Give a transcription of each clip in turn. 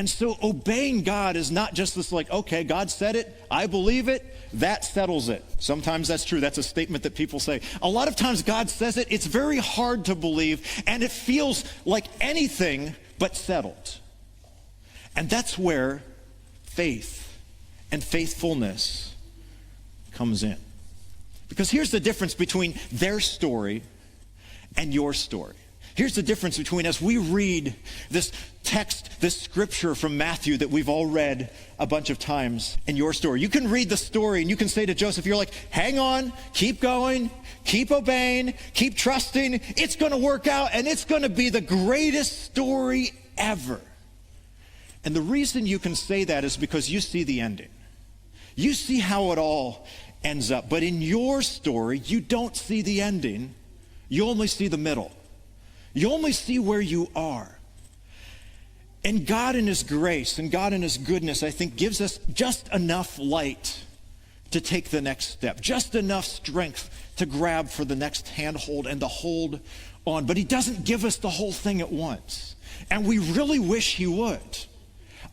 And so obeying God is not just this like, okay, God said it, I believe it, that settles it. Sometimes that's true. That's a statement that people say. A lot of times God says it, it's very hard to believe, and it feels like anything but settled. And that's where faith and faithfulness comes in. Because here's the difference between their story and your story. Here's the difference between, as we read this text, this scripture from Matthew that we've all read a bunch of times, and your story. You can read the story and you can say to Joseph, you're like, hang on, keep going, keep obeying, keep trusting. It's going to work out and it's going to be the greatest story ever. And the reason you can say that is because you see the ending. You see how it all ends up. But in your story, you don't see the ending. You only see the middle. You only see where you are. And God in his grace and God in his goodness, I think, gives us just enough light to take the next step, just enough strength to grab for the next handhold and to hold on. But he doesn't give us the whole thing at once. And we really wish he would.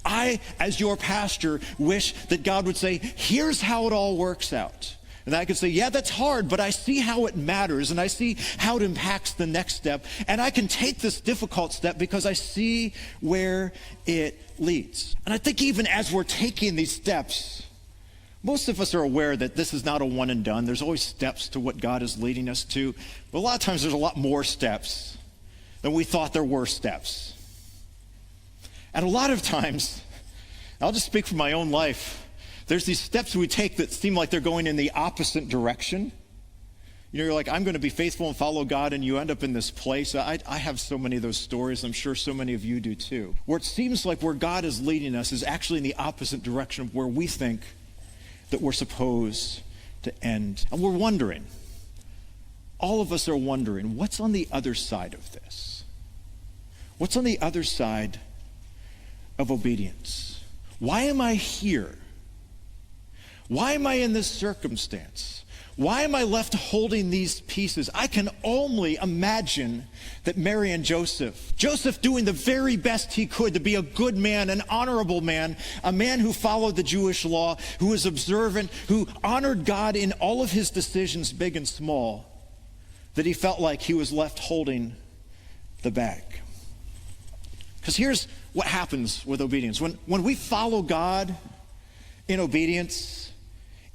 I, as your pastor, wish that God would say, here's how it all works out. And I could say, yeah, that's hard, but I see how it matters, and I see how it impacts the next step. And I can take this difficult step because I see where it leads. And I think even as we're taking these steps, most of us are aware that this is not a one and done. There's always steps to what God is leading us to. But a lot of times there's a lot more steps than we thought there were steps. And a lot of times, I'll just speak from my own life, there's these steps we take that seem like they're going in the opposite direction. You know, you're like, I'm going to be faithful and follow God, and you end up in this place. I have so many of those stories. I'm sure so many of you do too. Where it seems like where God is leading us is actually in the opposite direction of where we think that we're supposed to end. And we're wondering, all of us are wondering, what's on the other side of this? What's on the other side of obedience? Why am I here? Why am I in this circumstance? Why am I left holding these pieces? I can only imagine that Mary and Joseph doing the very best he could to be a good man, an honorable man, a man who followed the Jewish law, who was observant, who honored God in all of his decisions, big and small, that he felt like he was left holding the bag. Because here's what happens with obedience. When we follow God in obedience,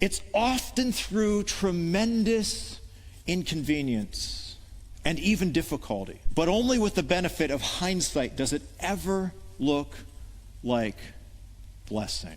it's often through tremendous inconvenience and even difficulty. But only with the benefit of hindsight does it ever look like blessing.